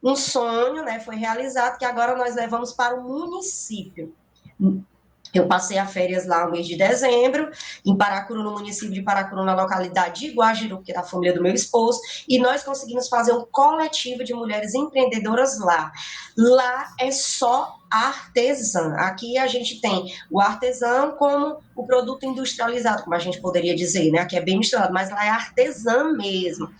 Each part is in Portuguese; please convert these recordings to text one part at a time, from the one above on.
um sonho, né, foi realizado, que agora nós levamos para o município. Eu passei as férias lá no mês de dezembro, em Paracuru, no município de Paracuru, na localidade de Iguajiru, que é da família do meu esposo, e nós conseguimos fazer um coletivo de mulheres empreendedoras lá. Lá é só artesã. Aqui a gente tem o artesão como o produto industrializado, como a gente poderia dizer, né? Aqui é bem misturado, mas lá é artesã mesmo.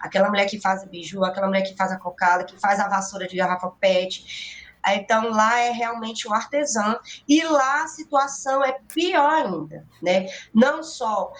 Aquela mulher que faz o biju, aquela mulher que faz a cocada, que faz a vassoura de garrafa PET. Então, lá é realmente o artesão, e lá a situação é pior ainda, né? Não só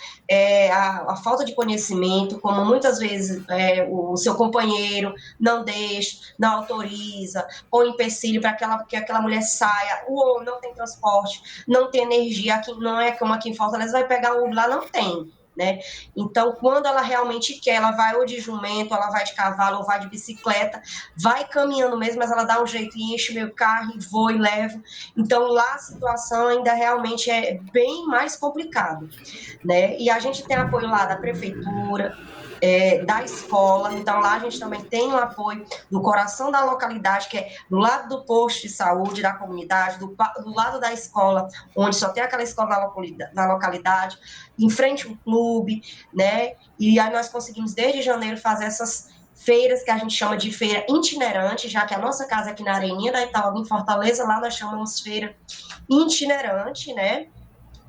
a falta de conhecimento, como muitas vezes o seu companheiro não deixa, não autoriza, põe empecilho para que aquela mulher saia, o homem não tem transporte, não tem energia, aqui não é como aqui em Fortaleza, vai pegar um Uber, lá não tem. Né? Então, quando ela realmente quer, ela vai ou de jumento, ela vai de cavalo, ou vai de bicicleta, vai caminhando mesmo, mas ela dá um jeito e enche meu carro e vou e levo. Então, lá a situação ainda realmente é bem mais complicado, né? E a gente tem apoio lá da prefeitura, da escola, então lá a gente também tem o apoio do coração da localidade, que é do lado do posto de saúde da comunidade, do lado da escola, onde só tem aquela escola na localidade, em frente ao clube, né? E aí nós conseguimos, desde janeiro, fazer essas feiras que a gente chama de feira itinerante, já que a nossa casa aqui na Areninha da Itaúba, em Fortaleza, lá nós chamamos feira itinerante, né?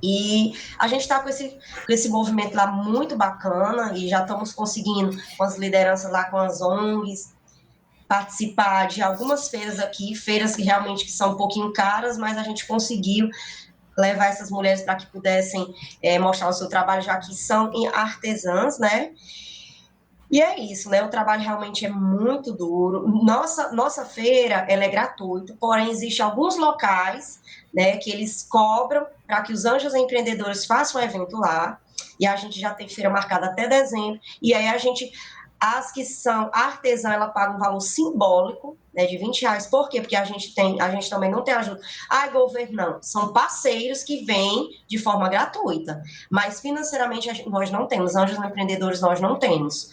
E a gente está com esse movimento lá muito bacana, e já estamos conseguindo, com as lideranças lá, com as ONGs, participar de algumas feiras aqui, feiras que realmente são um pouquinho caras, mas a gente conseguiu levar essas mulheres para que pudessem mostrar o seu trabalho, já que são artesãs, né? E é isso, né? O trabalho realmente é muito duro. Nossa feira, ela é gratuita, porém, existem alguns locais, né, que eles cobram para que os anjos empreendedores façam o evento lá, e a gente já tem feira marcada até dezembro, e aí as que são artesã, ela paga um valor simbólico, né, de R$ 20. Por quê? Porque a gente também não tem ajuda. Ai, governo, não. São parceiros que vêm de forma gratuita, mas financeiramente nós não temos. Anjos empreendedores nós não temos.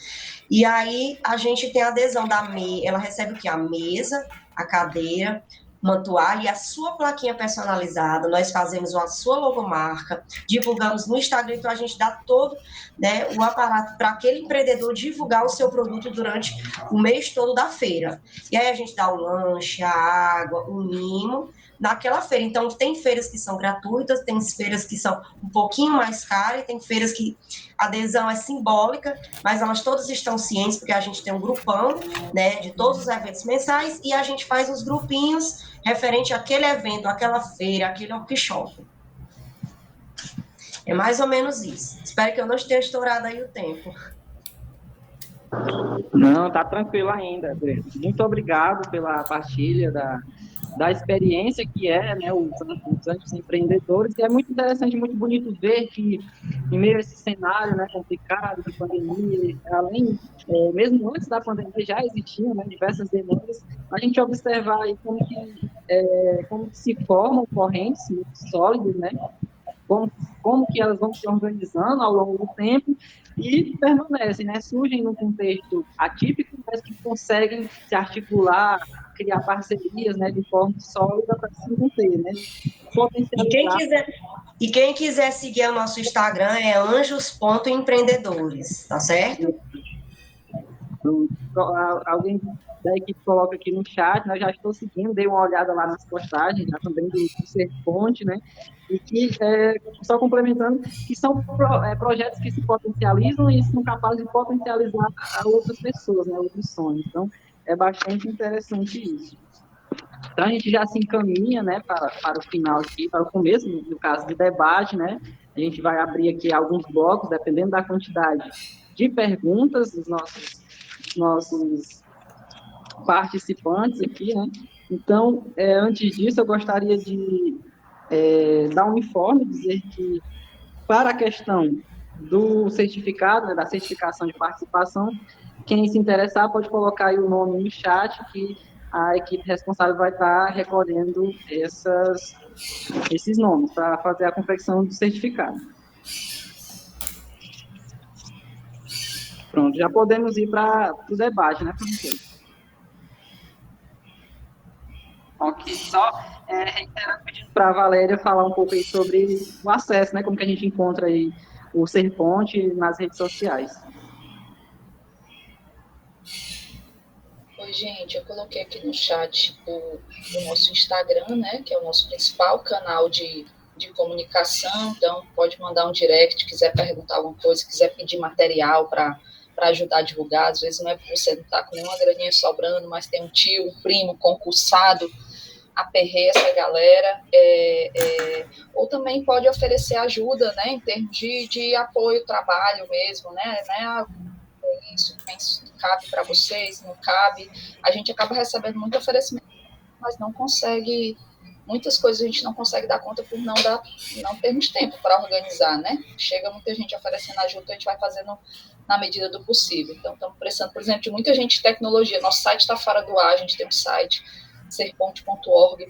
E aí a gente tem a adesão da mesa, ela recebe o quê? A mesa, a cadeira, uma toalha e a sua plaquinha personalizada. Nós fazemos a sua logomarca, divulgamos no Instagram, então a gente dá todo, né, o aparato para aquele empreendedor divulgar o seu produto durante o mês todo da feira. E aí a gente dá o lanche, a água, o mimo naquela feira. Então, tem feiras que são gratuitas, tem feiras que são um pouquinho mais caras, e tem feiras que a adesão é simbólica, mas elas todas estão cientes, porque a gente tem um grupão, né, de todos os eventos mensais, e a gente faz os grupinhos referente àquele evento, àquela feira, àquele workshop. É mais ou menos isso. Espero que eu não esteja estourado aí o tempo. Não, tá tranquilo ainda, Breno. Muito obrigado pela partilha da experiência que é, né, os anjos empreendedores, e é muito interessante, muito bonito ver que, em meio a esse cenário, né, complicado de pandemia, além, mesmo antes da pandemia já existiam, né, diversas demandas, a gente observar aí como que se formam correntes muito sólidas, né, como que elas vão se organizando ao longo do tempo e permanecem, né? Surgem num contexto atípico, mas que conseguem se articular, criar parcerias, né, de forma sólida para se manter, né? E quem Potencializar. quiser, e quem quiser seguir o nosso Instagram é anjos.empreendedores, tá certo? Alguém da equipe coloca aqui no chat, né? Eu já estou seguindo, dei uma olhada lá nas postagens, já também do Ser Fonte, né? E que, só complementando, que são projetos que se potencializam e são capazes de potencializar a outras pessoas, né? Outros sonhos. Então, é bastante interessante isso. Então, a gente já se encaminha, né, para o final aqui, para o começo, no caso do debate, né? A gente vai abrir aqui alguns blocos, dependendo da quantidade de perguntas dos nossos participantes aqui, né? Então, antes disso, eu gostaria de dar um informe, dizer que, para a questão do certificado, né, da certificação de participação, quem se interessar pode colocar aí o nome no chat, que a equipe responsável vai estar recolhendo esses nomes para fazer a confecção do certificado. Pronto, já podemos ir para o debate, né, professor? Ok, só reiterando, pedindo para a Valéria falar um pouco aí sobre o acesso, né? Como que a gente encontra aí o Ser Ponte nas redes sociais. Oi, gente, eu coloquei aqui no chat o nosso Instagram, né? Que é o nosso principal canal de comunicação. Então, pode mandar um direct, quiser perguntar alguma coisa, quiser pedir material para ajudar a divulgar. Às vezes não é porque você não está com nenhuma graninha sobrando, mas tem um tio, um primo concursado, aperreia essa galera, ou também pode oferecer ajuda, né, em termos de apoio, trabalho mesmo, né, isso cabe para vocês, não cabe, a gente acaba recebendo muito oferecimento, mas não consegue, muitas coisas a gente não consegue dar conta por não termos tempo para organizar, né, chega muita gente oferecendo ajuda, a gente vai fazendo na medida do possível, então estamos precisando, por exemplo, de muita gente de tecnologia, nosso site está fora do ar, a gente tem um site, serponte.org.br,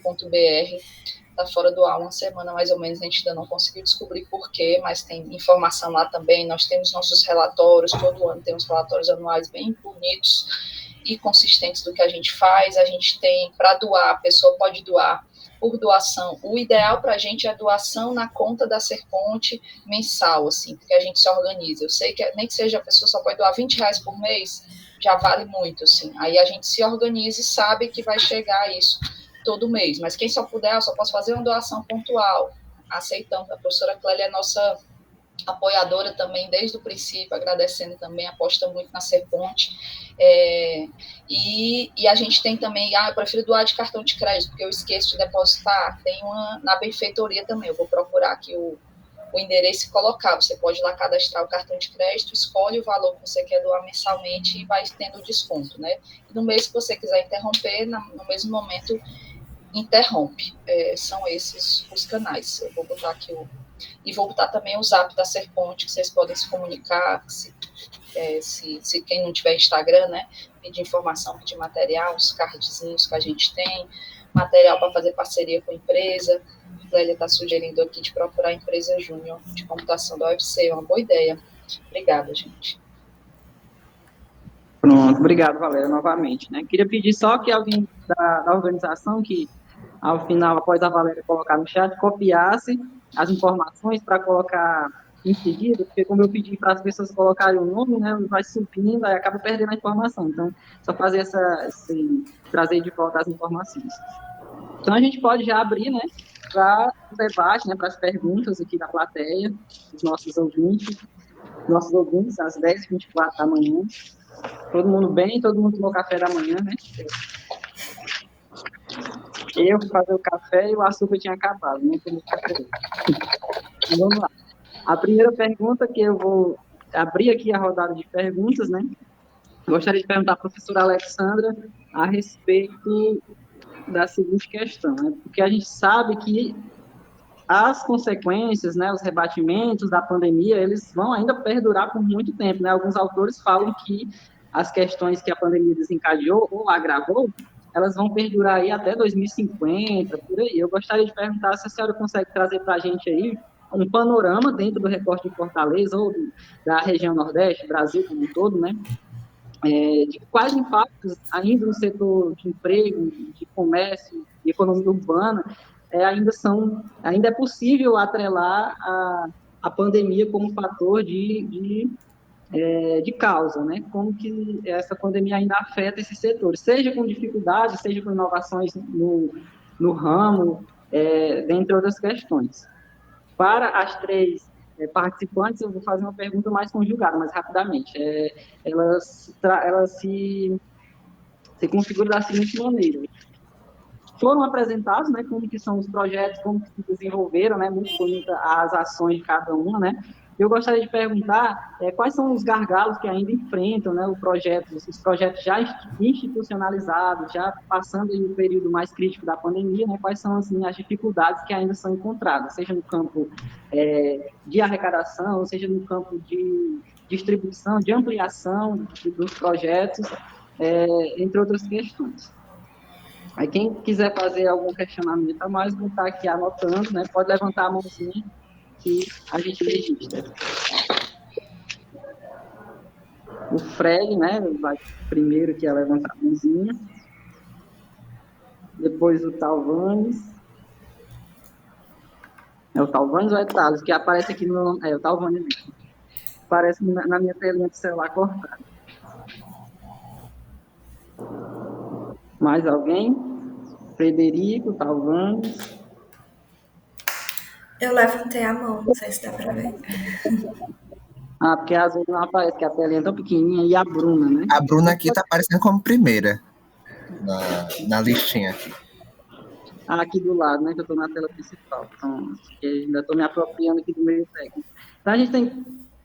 está fora do ar uma semana mais ou menos, a gente ainda não conseguiu descobrir porquê, mas tem informação lá também, nós temos nossos relatórios, todo ano temos relatórios anuais bem bonitos e consistentes do que a gente faz, a gente tem para doar, a pessoa pode doar por doação, o ideal para a gente é doação na conta da Serponte mensal, assim, porque a gente se organiza, eu sei que nem que seja a pessoa só pode doar R$20 por mês, já vale muito, assim. Aí a gente se organiza e sabe que vai chegar isso todo mês. Mas quem só puder, eu só posso fazer uma doação pontual. Aceitamos. A professora Clélia é nossa apoiadora também desde o princípio, agradecendo também, aposta muito na Serponte. E a gente tem também, eu prefiro doar de cartão de crédito, porque eu esqueço de depositar. Tem uma na benfeitoria também, eu vou procurar aqui o endereço e colocar. Você pode ir lá cadastrar o cartão de crédito, escolhe o valor que você quer doar mensalmente e vai tendo desconto, né? E no mês que você quiser interromper, no mesmo momento, interrompe. São esses os canais. Eu vou botar aqui e vou botar também o Zap da Serponte, que vocês podem se comunicar, se quem não tiver Instagram, né? Pedir informação, pedir material, os cardzinhos que a gente tem, material para fazer parceria com a empresa. A Lélia está sugerindo aqui de procurar a empresa júnior de computação da UFC, é uma boa ideia. Obrigada, gente. Pronto, obrigado, Valéria, novamente. Né? Queria pedir só que alguém da organização, que ao final, após a Valéria colocar no chat, copiasse as informações para colocar em seguida, porque como eu pedi para as pessoas colocarem o nome, né, vai subindo, aí acaba perdendo a informação. Então, só fazer trazer de volta as informações. Então, a gente pode já abrir, né, para o debate, né, para as perguntas aqui da plateia, dos nossos ouvintes, às 10h24 da manhã. Todo mundo bem? Todo mundo tomou café da manhã, né? Eu fui fazer o café e o açúcar tinha acabado, não tomei café. Então, vamos lá. A primeira pergunta que eu vou abrir aqui a rodada de perguntas, né? Gostaria de perguntar à professora Alexandra a respeito da seguinte questão, né? Porque a gente sabe que as consequências, né, os rebatimentos da pandemia, eles vão ainda perdurar por muito tempo, né? Alguns autores falam que as questões que a pandemia desencadeou ou agravou, elas vão perdurar aí até 2050, por aí. Eu gostaria de perguntar se a senhora consegue trazer para a gente aí um panorama dentro do recorte de Fortaleza ou da região Nordeste, Brasil como um todo, né? De quais impactos ainda no setor de emprego, de comércio, de economia urbana, ainda é possível atrelar a pandemia como fator de causa, né? Como que essa pandemia ainda afeta esses setores, seja com dificuldades, seja com inovações no ramo, dentre outras questões. Para as três participantes, eu vou fazer uma pergunta mais conjugada, mais rapidamente. Ela se configura da seguinte maneira: foram apresentados, né, como que são os projetos, como que se desenvolveram, né, muito bonita as ações de cada uma, né. Eu gostaria de perguntar quais são os gargalos que ainda enfrentam, né, os projetos já institucionalizados, já passando o período mais crítico da pandemia, né, quais são assim, as dificuldades que ainda são encontradas, seja no campo de arrecadação, seja no campo de distribuição, de ampliação dos projetos, entre outras questões. Aí quem quiser fazer algum questionamento a mais, vou estar aqui anotando, né? Pode levantar a mãozinha que a gente registra. O Fred, né? Vai primeiro que ia levantar a mãozinha. depois o Talvanes. É o Talvanes ou é Thales? Que aparece aqui no... É o Talvanes mesmo. Aparece na minha telinha do celular cortada. Mais alguém? Frederico, Talvanes. Eu levantei a mão, não sei se dá para ver. Ah, porque às vezes não aparece, que a telinha é tão pequenininha. E a Bruna, né? A Bruna aqui está aparecendo como primeira na listinha aqui. Aqui do lado, né? Que eu estou na tela principal. Então, ainda estou me apropriando aqui do meio técnico. Então, a gente tem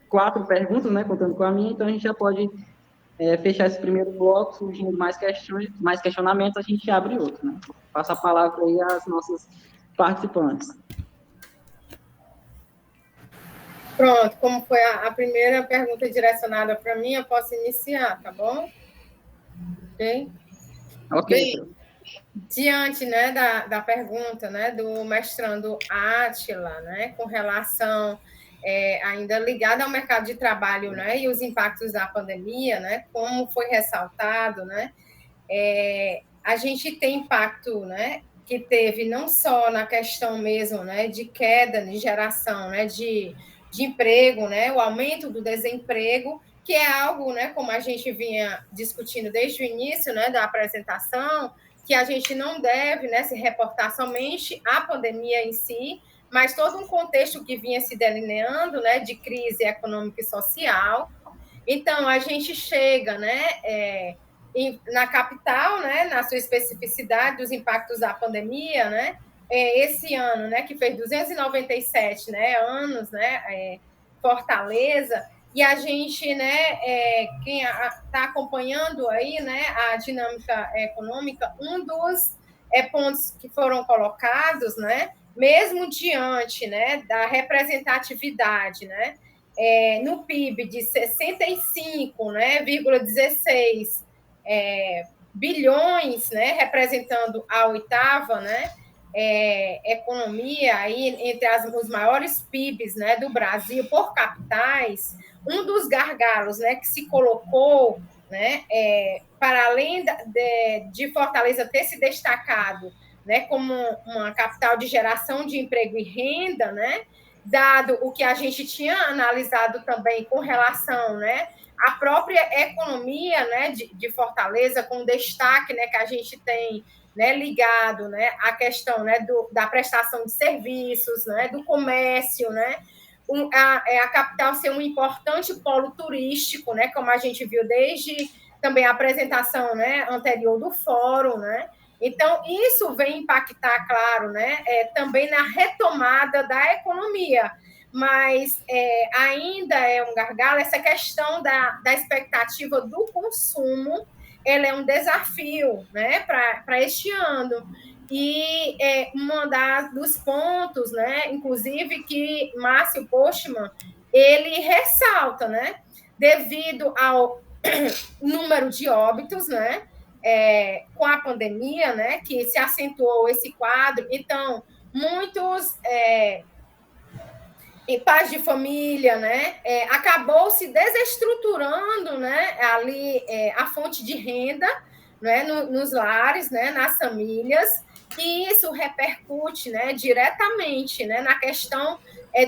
4 perguntas, né? Contando com a minha, então a gente já pode fechar esse primeiro bloco, surgindo mais questionamentos, a gente abre outro, né? Passa a palavra aí às nossas participantes. Pronto, como foi a primeira pergunta direcionada para mim, eu posso iniciar, tá bom? Ok? Ok. Bem, diante, né, da pergunta, né, do mestrando Átila, né, com relação ainda ligada ao mercado de trabalho, né, e os impactos da pandemia, né, como foi ressaltado, né, a gente tem impacto, né, que teve não só na questão mesmo, né, de queda de geração, né, de emprego, né, o aumento do desemprego, que é algo, né, como a gente vinha discutindo desde o início, né, da apresentação, que a gente não deve, né, se reportar somente à pandemia em si, mas todo um contexto que vinha se delineando, né, de crise econômica e social. Então, a gente chega, né, na capital, né, na sua especificidade dos impactos da pandemia, né, esse ano, né, que fez 297, né, anos, né, Fortaleza, e a gente, né, quem está acompanhando aí, né, a dinâmica econômica, um dos pontos que foram colocados, né, mesmo diante, né, da representatividade, né, no PIB de 65, né, 16 bilhões, né, representando a oitava, né, economia aí entre os maiores PIBs, né, do Brasil por capitais, um dos gargalos, né, que se colocou, né, para além de Fortaleza ter se destacado, né, como uma capital de geração de emprego e renda, né, dado o que a gente tinha analisado também com relação, né, à própria economia, né, de Fortaleza, com destaque, né, que a gente tem, né, ligado, né, à questão, né, da prestação de serviços, né, do comércio, né, a capital ser um importante polo turístico, né, como a gente viu desde também a apresentação, né, anterior do fórum, né. Então, isso vem impactar, claro, né, também na retomada da economia, mas ainda é um gargalo essa questão da expectativa do consumo, ela é um desafio, né, para este ano. E dos pontos, né, inclusive, que Márcio Postman, ele ressalta, né, devido ao número de óbitos, né, com a pandemia, né, que se acentuou esse quadro. Então, muitos pais de família, né, acabou se desestruturando, né, ali a fonte de renda, né, nos lares, né, nas famílias, e isso repercute, né, diretamente, né, na questão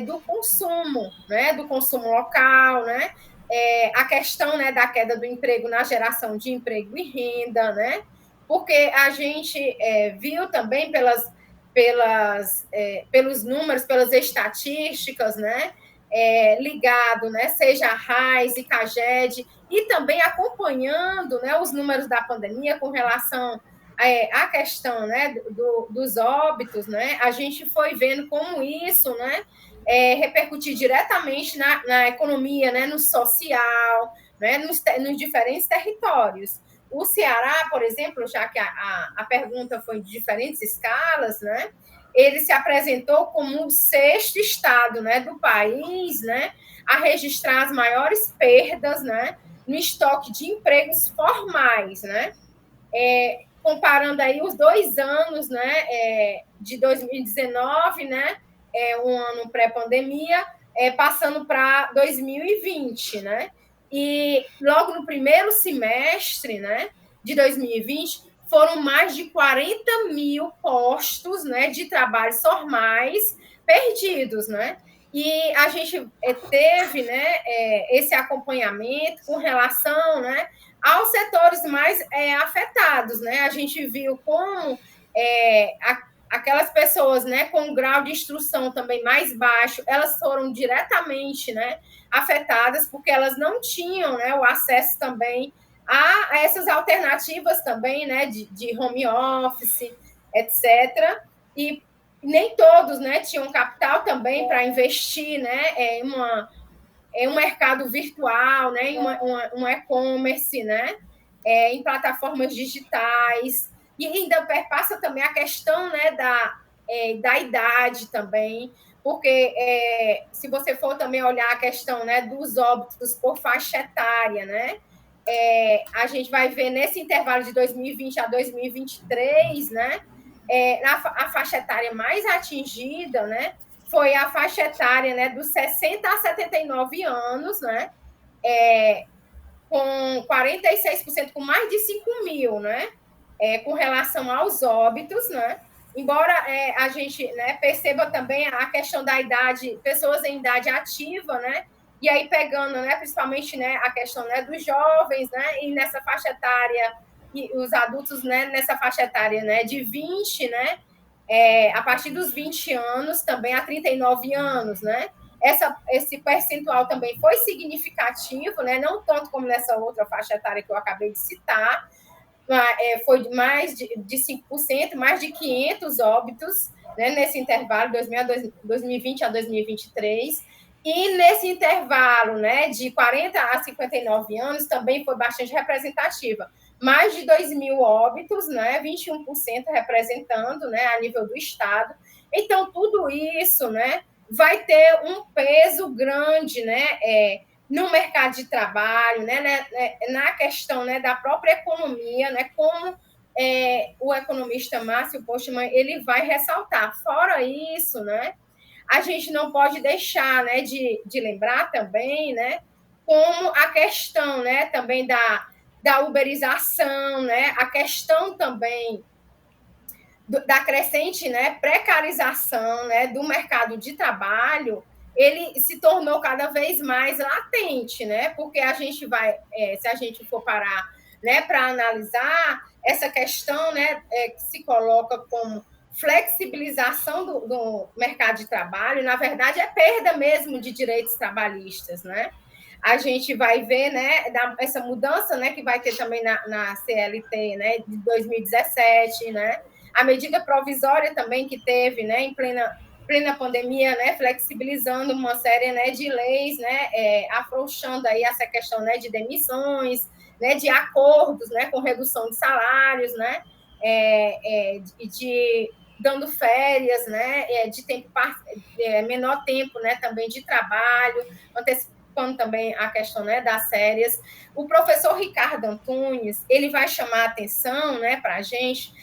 do consumo local, né, a questão, né, da queda do emprego na geração de emprego e renda, né, porque a gente viu também pelos números, pelas estatísticas, né, ligado, né, seja a RAIS e CAGED, e também acompanhando, né, os números da pandemia com relação à questão, né, dos óbitos, né, a gente foi vendo como isso, né, repercutir diretamente na economia, né, no social, né, nos diferentes territórios. O Ceará, por exemplo, já que a pergunta foi de diferentes escalas, né, ele se apresentou como o sexto estado, né, do país, né, a registrar as maiores perdas, né, no estoque de empregos formais, né, comparando aí os 2 anos, né, de 2019, né, um ano pré-pandemia, passando para 2020, né, e logo no primeiro semestre, né, de 2020, foram mais de 40 mil postos, né, de trabalhos formais perdidos, né? E a gente teve, né, esse acompanhamento com relação, né, aos setores mais afetados, né? A gente viu como aquelas pessoas, né, com grau de instrução também mais baixo, elas foram diretamente, né, afetadas porque elas não tinham, né, o acesso também a essas alternativas também, né, de home office, etc. E nem todos, né, tinham capital também para investir, né, em um mercado virtual, né, em um e-commerce, né, em plataformas digitais. E ainda perpassa também a questão, né, da idade também, porque se você for também olhar a questão, né, dos óbitos por faixa etária, né, a gente vai ver nesse intervalo de 2020 a 2023, né, a faixa etária mais atingida, né, foi a faixa etária, né, dos 60 a 79 anos, né, com 46%, com mais de 5 mil, né, com relação aos óbitos, né, embora a gente, né, perceba também a questão da idade, pessoas em idade ativa, né, e aí pegando, né, principalmente, né, a questão, né, dos jovens, né, e nessa faixa etária, e os adultos, né, nessa faixa etária, né, de 20, né, a partir dos 20 anos, também a 39 anos, né, esse percentual também foi significativo, né, não tanto como nessa outra faixa etária que eu acabei de citar, foi mais de 5%, mais de 500 óbitos, né, nesse intervalo 2020 a 2023, e nesse intervalo, né, de 40 a 59 anos também foi bastante representativa. Mais de 2 mil óbitos, né, 21% representando, né, a nível do Estado. Então, tudo isso, né, vai ter um peso grande, né, no mercado de trabalho, né, na questão, né, da própria economia, né, como o economista Márcio Postman ele vai ressaltar. Fora isso, né, a gente não pode deixar, né, de lembrar também, né, como a questão, né, também da uberização, né, a questão também da crescente, né, precarização, né, do mercado de trabalho, ele se tornou cada vez mais latente, né, porque a gente vai, se a gente for parar, né, para analisar essa questão, né, que se coloca como flexibilização do mercado de trabalho, na verdade, é perda mesmo de direitos trabalhistas, né? A gente vai ver, né, essa mudança, né, que vai ter também na CLT, né, de 2017, né? A medida provisória também que teve, né, em plena pandemia, né, flexibilizando uma série, né, de leis, né, afrouxando aí essa questão, né, de demissões, né, de acordos, né, com redução de salários, né, dando férias, né, de tempo menor tempo, né, também de trabalho, antecipando também a questão, né, das férias. O professor Ricardo Antunes, ele vai chamar a atenção, né, para a gente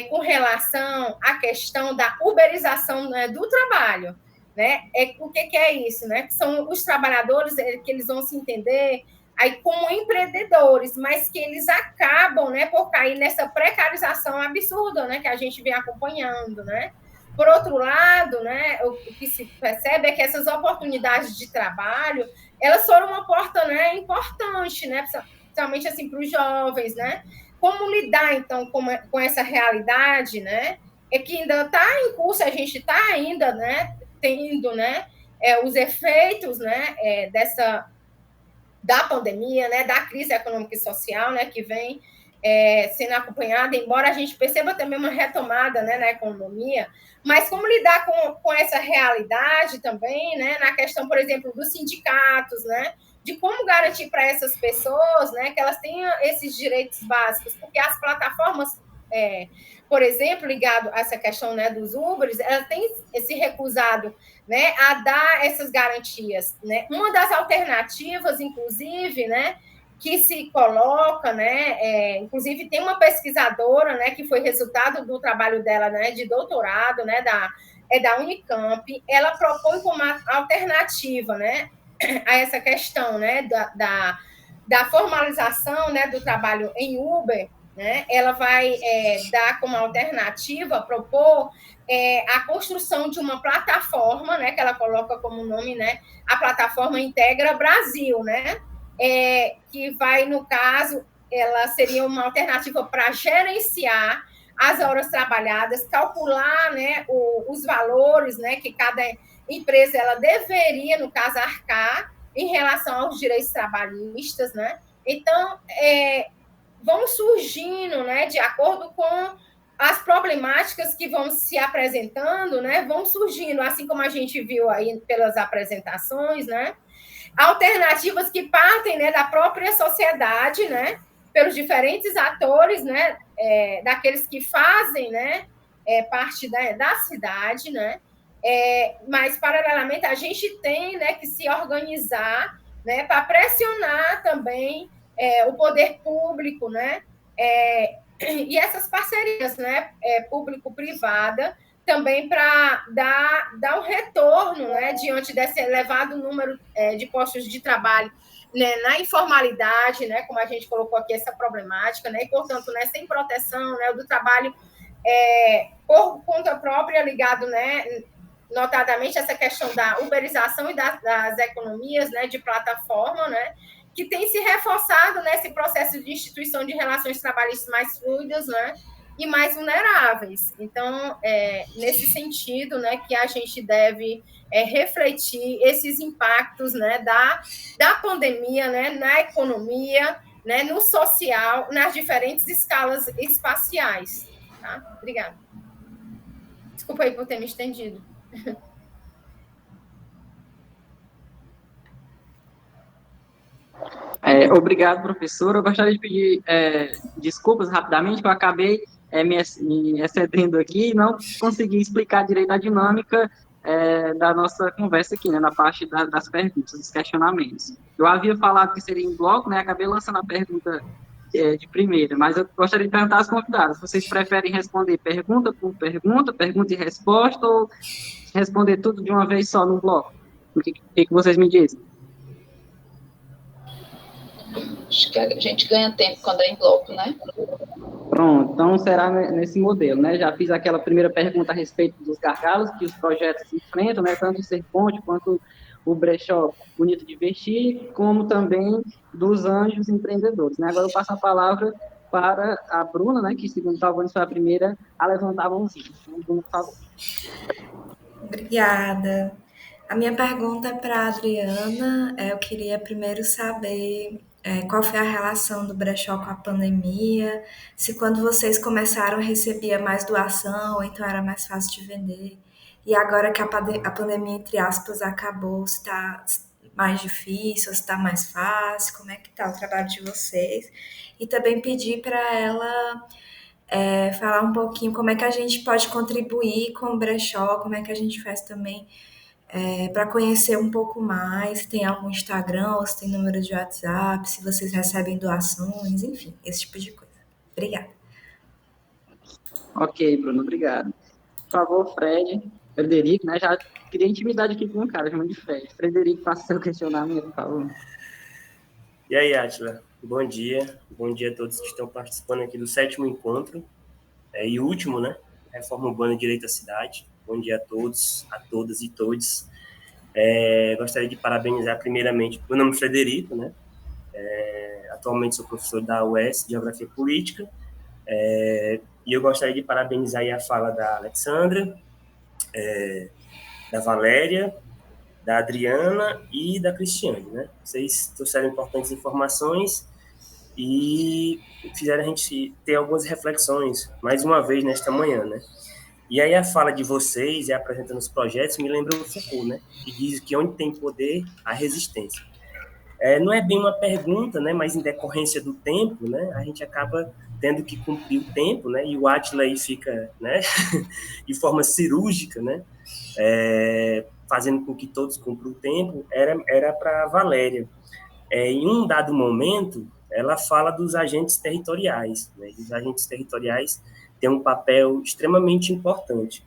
com relação à questão da uberização, né, do trabalho, né? O que é isso, né? Que são os trabalhadores que eles vão se entender aí como empreendedores, mas que eles acabam, né, por cair nessa precarização absurda, né, que a gente vem acompanhando, né? Por outro lado, né, o que se percebe é que essas oportunidades de trabalho, elas foram uma porta, né, importante, né, principalmente assim para os jovens, né? Como lidar, então, com essa realidade, né? É que ainda está em curso, a gente está ainda, né, tendo, né, os efeitos, né, da pandemia, né, da crise econômica e social, né, que vem sendo acompanhada, embora a gente perceba também uma retomada, né, na economia, mas como lidar com essa realidade também, né, na questão, por exemplo, dos sindicatos, né, de como garantir para essas pessoas, né, que elas tenham esses direitos básicos, porque as plataformas, por exemplo, ligado a essa questão, né, dos Ubers, elas têm se recusado, né, a dar essas garantias, né? Uma das alternativas, inclusive, né, que se coloca, né, inclusive tem uma pesquisadora, né, que foi resultado do trabalho dela, né, de doutorado, né, da Unicamp, ela propõe como alternativa, né, a essa questão, né, da formalização, né, do trabalho em Uber, né, ela vai dar como alternativa, propor a construção de uma plataforma, né, que ela coloca como nome, né, a plataforma Integra Brasil, né, que vai, no caso, ela seria uma alternativa para gerenciar as horas trabalhadas, calcular, né, os valores, né, que cada empresa ela deveria, no caso, arcar em relação aos direitos trabalhistas, né? Então, vão surgindo, né, de acordo com as problemáticas que vão se apresentando, né, vão surgindo, assim como a gente viu aí pelas apresentações, né, alternativas que partem, né, da própria sociedade, né, pelos diferentes atores, né, daqueles que fazem, né, parte da cidade, né, mas, paralelamente, a gente tem, né, que se organizar, né, para pressionar também o poder público, né, e essas parcerias, né, público-privada, também para dar um retorno, né, diante desse elevado número de postos de trabalho, né, na informalidade, né, como a gente colocou aqui essa problemática, né, e, portanto, né, sem proteção, né, do trabalho por conta própria ligado, né, notadamente essa questão da uberização e das economias, né, de plataforma, né, que tem se reforçado nesse processo de instituição de relações trabalhistas mais fluidas, né, e mais vulneráveis. Então, nesse sentido, né, que a gente deve refletir esses impactos, né, da pandemia, né, na economia, né, no social, nas diferentes escalas espaciais. Tá? Obrigada. Desculpa aí por ter me estendido. Obrigado, professora. Eu gostaria de pedir desculpas rapidamente, que eu acabei me excedendo aqui e não consegui explicar direito a dinâmica da nossa conversa aqui, né, na parte das perguntas, dos questionamentos. Eu havia falado que seria em bloco, né, acabei lançando a pergunta de primeira, mas eu gostaria de perguntar às convidadas, vocês preferem responder pergunta por pergunta, pergunta e resposta, ou responder tudo de uma vez só no bloco? O que vocês me dizem? Acho que a gente ganha tempo quando é em bloco, né? Pronto, então será nesse modelo, né? Já fiz aquela primeira pergunta a respeito dos gargalos que os projetos enfrentam, né? Tanto o Ser Ponte quanto o Brechó Bonito de Vestir, como também dos anjos empreendedores, né? Agora eu passo a palavra para a Bruna, né? Que, segundo o Talvani, foi a primeira a levantar a mãozinha. Então, Bruna, por favor. Obrigada. A minha pergunta é para a Adriana. Eu queria primeiro saber qual foi a relação do brechó com a pandemia, se quando vocês começaram recebia mais doação, ou então era mais fácil de vender. E agora que a pandemia, entre aspas, acabou, se está mais difícil, se está mais fácil, como é que está o trabalho de vocês? E também pedir para ela falar um pouquinho como é que a gente pode contribuir com o brechó, como é que a gente faz também para conhecer um pouco mais, se tem algum Instagram, ou se tem número de WhatsApp, se vocês recebem doações, enfim, esse tipo de coisa. Obrigada. Ok, Bruno, obrigado. Por favor, Frederico, né? Já criei intimidade aqui com o cara, chamando de Fred. Frederico, faça seu questionamento, por favor. E aí, Átila? Bom dia a todos que estão participando aqui do 7º encontro, e último, né? Reforma Urbana e Direito à Cidade. Bom dia a todos, a todas e todos. Gostaria de parabenizar primeiramente, meu nome é Frederico, né? Atualmente sou professor da UES, de Geografia Política, e eu gostaria de parabenizar aí a fala da Alexandra, da Valéria, da Adriana e da Cristiane, né? Vocês trouxeram importantes informações e fizeram a gente ter algumas reflexões, mais uma vez, nesta manhã, né? E aí a fala de vocês e apresentando os projetos me lembra o Foucault, né? Que diz que onde tem poder, há resistência. Não é bem uma pergunta, né? Mas em decorrência do tempo, né? A gente acaba tendo que cumprir o tempo, né? E o Átila aí fica, né? de forma cirúrgica, né? Fazendo com que todos cumpram o tempo, era para a Valéria. Em um dado momento, ela fala dos agentes territoriais, né? E os agentes territoriais têm um papel extremamente importante.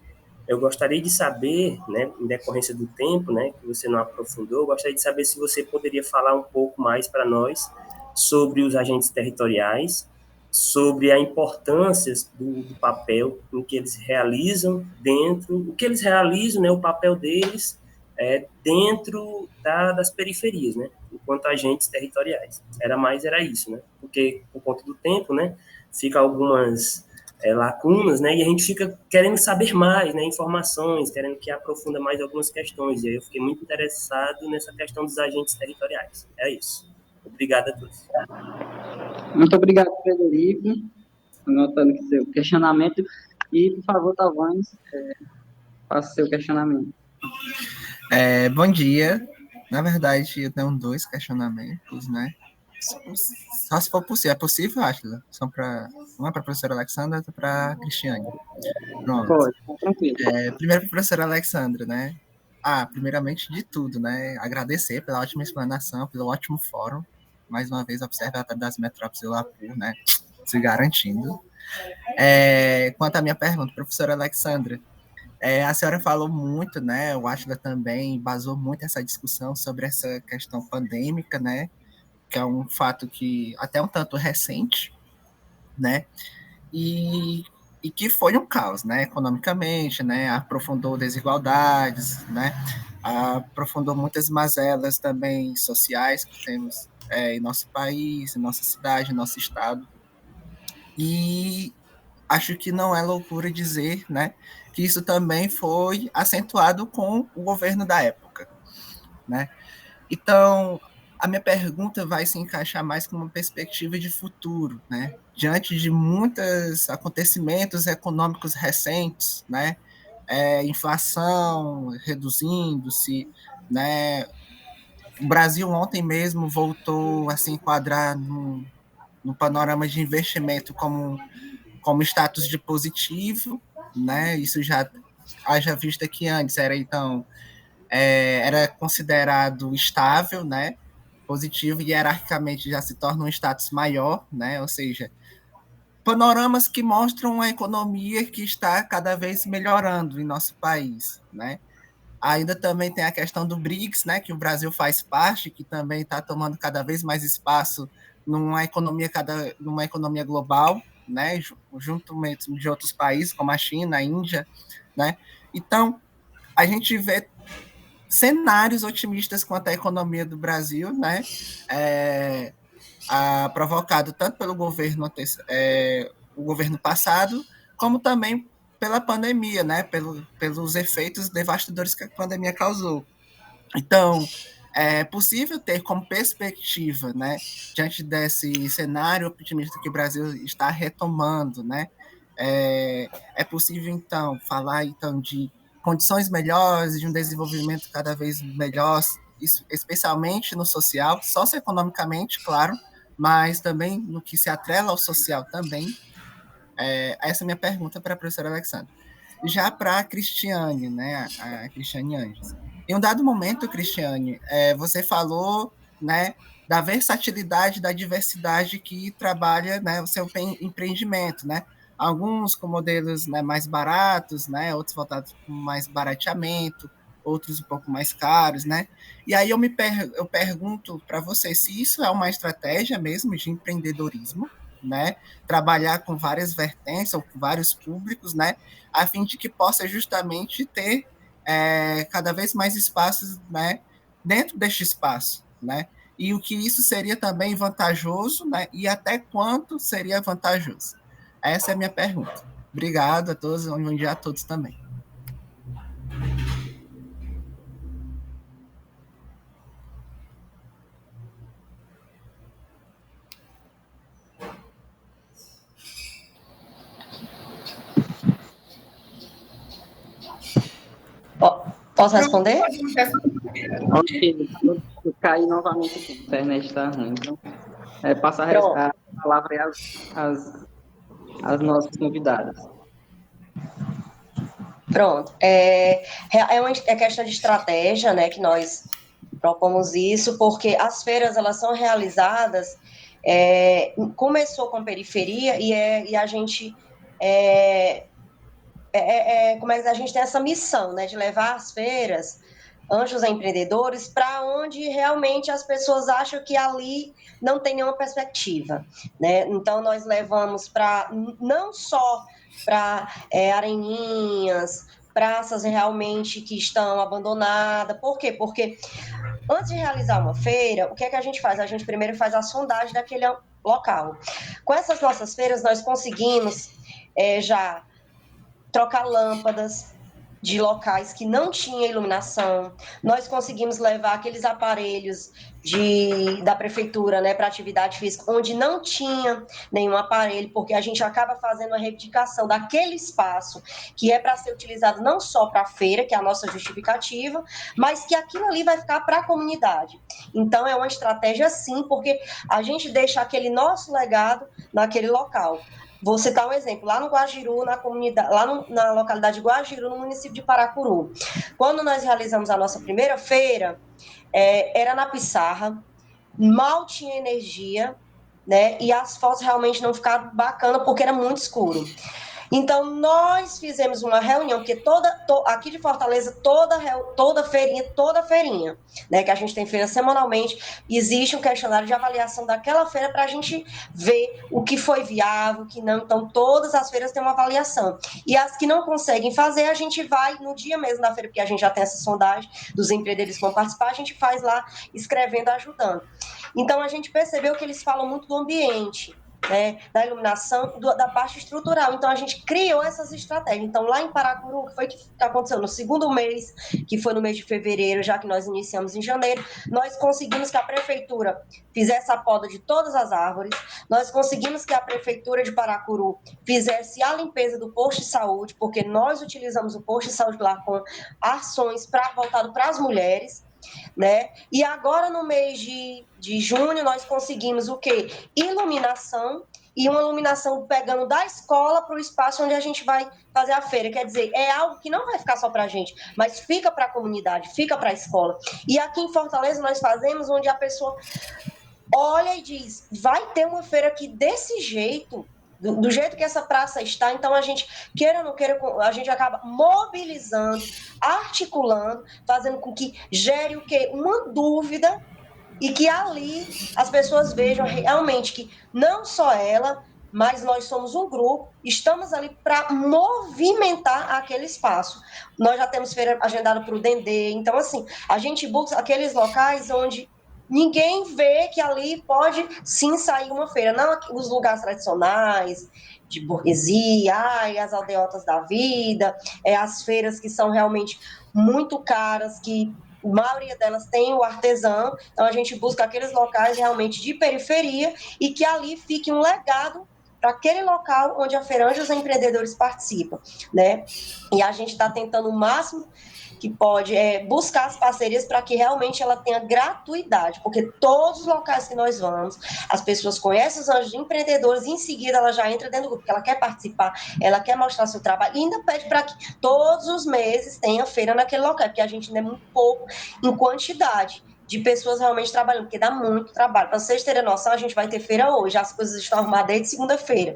Eu gostaria de saber, né, em decorrência do tempo, né, que você não aprofundou, eu gostaria de saber se você poderia falar um pouco mais para nós sobre os agentes territoriais sobre a importância do papel no que eles realizam o que eles realizam, né, o papel deles dentro das periferias, né, enquanto agentes territoriais. Era isso, né, porque por conta do tempo, né, fica algumas lacunas, né, e a gente fica querendo saber mais, né, informações, querendo que aprofunda mais algumas questões, e aí eu fiquei muito interessado nessa questão dos agentes territoriais. É isso. Obrigado a todos. Muito obrigado, Frederico. Anotando aqui seu questionamento. E, por favor, Tavares, faça seu questionamento. Bom dia. Na verdade, eu tenho 2 questionamentos, né? Só se for possível. É possível, Átila? Uma é para a professora Alexandra, outra para a Cristiane. Pronto. Pode, tranquilo. Primeiro para a professora Alexandra, né? Primeiramente de tudo, né? Agradecer pela ótima explanação, pelo ótimo fórum. Mais uma vez, Observatório das Metrópoles do Lapur, né? Se garantindo. Quanto à minha pergunta, professora Alexandra, a senhora falou muito, né? O Átila também embasou muito essa discussão sobre essa questão pandêmica, né? Que é um fato que até um tanto recente, né? E que foi um caos, né? Economicamente, né? Aprofundou desigualdades, né? Aprofundou muitas mazelas também sociais que temos em nosso país, em nossa cidade, em nosso estado. E acho que não é loucura dizer, né, que isso também foi acentuado com o governo da época, né? Então, a minha pergunta vai se encaixar mais com uma perspectiva de futuro, né? Diante de muitos acontecimentos econômicos recentes, né? Inflação reduzindo-se, né? O Brasil ontem mesmo voltou a se enquadrar no panorama de investimento como status de positivo, né? Isso já haja vista que antes era considerado estável, né? Positivo, e hierarquicamente já se torna um status maior, né? Ou seja, panoramas que mostram a economia que está cada vez melhorando em nosso país, né? Ainda também tem a questão do BRICS, né, que o Brasil faz parte, que também está tomando cada vez mais espaço numa economia global, né, junto de outros países, como a China, a Índia, né? Então, a gente vê cenários otimistas quanto à economia do Brasil, né? Provocado tanto pelo o governo passado, como também pela pandemia, né? Pelos efeitos devastadores que a pandemia causou. Então, é possível ter como perspectiva, né, diante desse cenário otimista que o Brasil está retomando, né? É possível, então, falar então, de condições melhores, de um desenvolvimento cada vez melhor, especialmente no social, socioeconomicamente, claro, mas também no que se atrela ao social também. Essa é a minha pergunta para a professora Alexandra. Já para a Cristiane, né, a Cristiane Anjos. Em um dado momento, Cristiane, você falou, né, da versatilidade, da diversidade que trabalha, né, o seu empreendimento, né? Alguns com modelos, né, mais baratos, né, outros voltados para mais barateamento, outros um pouco mais caros, né? E aí eu pergunto para você se isso é uma estratégia mesmo de empreendedorismo, né? Trabalhar com várias vertentes ou com vários públicos, né? A fim de que possa justamente ter cada vez mais espaços, né, dentro deste espaço, né? E o que isso seria também vantajoso, né? E até quanto seria vantajoso? Essa é a minha pergunta. Obrigado a todos, bom dia a todos também. Posso responder? Ok, eu caí novamente aqui, a internet está ruim. Então, passa a palavra às nossas convidadas. Pronto. É questão de estratégia, né, que nós propomos isso, porque as feiras, elas são realizadas, começou com periferia, e a gente... como é que a gente tem essa missão, né, de levar as feiras Anjos Empreendedores, para onde realmente as pessoas acham que ali não tem nenhuma perspectiva, né? Então, nós levamos para não só para areninhas, praças realmente que estão abandonadas. Por quê? Porque antes de realizar uma feira, o que é que a gente faz? A gente primeiro faz a sondagem daquele local. Com essas nossas feiras, nós conseguimos já trocar lâmpadas de locais que não tinha iluminação. Nós conseguimos levar aqueles aparelhos da prefeitura, né, para atividade física, onde não tinha nenhum aparelho, porque a gente acaba fazendo a reivindicação daquele espaço que é para ser utilizado não só para a feira, que é a nossa justificativa, mas que aquilo ali vai ficar para a comunidade. Então, é uma estratégia sim, porque a gente deixa aquele nosso legado naquele local. Vou citar um exemplo, lá no Guajiru, na comunidade, na localidade de Guajiru, no município de Paracuru. Quando nós realizamos a nossa primeira feira, era na pissarra, mal tinha energia, né? E as fotos realmente não ficaram bacanas porque era muito escuro. Então, nós fizemos uma reunião, porque aqui de Fortaleza, toda feirinha, né, que a gente tem feira semanalmente, existe um questionário de avaliação daquela feira para a gente ver o que foi viável, o que não. Então, todas as feiras têm uma avaliação. E as que não conseguem fazer, a gente vai no dia mesmo da feira, porque a gente já tem essa sondagem dos empreendedores que vão participar, a gente faz lá, escrevendo, ajudando. Então, a gente percebeu que eles falam muito do ambiente, né, da iluminação, da parte estrutural. Então, a gente criou essas estratégias. Então, lá em Paracuru, que foi que aconteceu no segundo mês, que foi no mês de fevereiro, já que nós iniciamos em janeiro, nós conseguimos que a prefeitura fizesse a poda de todas as árvores, nós conseguimos que a prefeitura de Paracuru fizesse a limpeza do posto de saúde, porque nós utilizamos o posto de saúde lá com ações voltado para as mulheres, né? E agora, no mês de junho, nós conseguimos o quê? Iluminação, e uma iluminação pegando da escola para o espaço onde a gente vai fazer a feira. Quer dizer, é algo que não vai ficar só para a gente, mas fica para a comunidade, fica para a escola. E aqui em Fortaleza nós fazemos onde a pessoa olha e diz, vai ter uma feira aqui desse jeito, do jeito que essa praça está. Então, a gente, queira ou não queira, a gente acaba mobilizando, articulando, fazendo com que gere o quê? Uma dúvida, e que ali as pessoas vejam realmente que não só ela, mas nós somos um grupo, estamos ali para movimentar aquele espaço. Nós já temos feira agendada para o Dendê, então, assim, a gente busca aqueles locais onde ninguém vê que ali pode sim sair uma feira, não os lugares tradicionais, de burguesia, as aldeotas da vida, as feiras que são realmente muito caras, que a maioria delas tem o artesão, então a gente busca aqueles locais realmente de periferia e que ali fique um legado para aquele local onde a Feira Anjos Empreendedores participa, né? E a gente está tentando o máximo que pode buscar as parcerias para que realmente ela tenha gratuidade, porque todos os locais que nós vamos, as pessoas conhecem os Anjos Empreendedores e em seguida ela já entra dentro do grupo, porque ela quer participar, ela quer mostrar seu trabalho e ainda pede para que todos os meses tenha feira naquele local, porque a gente ainda é muito pouco em quantidade de pessoas realmente trabalhando, porque dá muito trabalho. Para vocês terem noção, a gente vai ter feira hoje, as coisas estão arrumadas desde segunda-feira.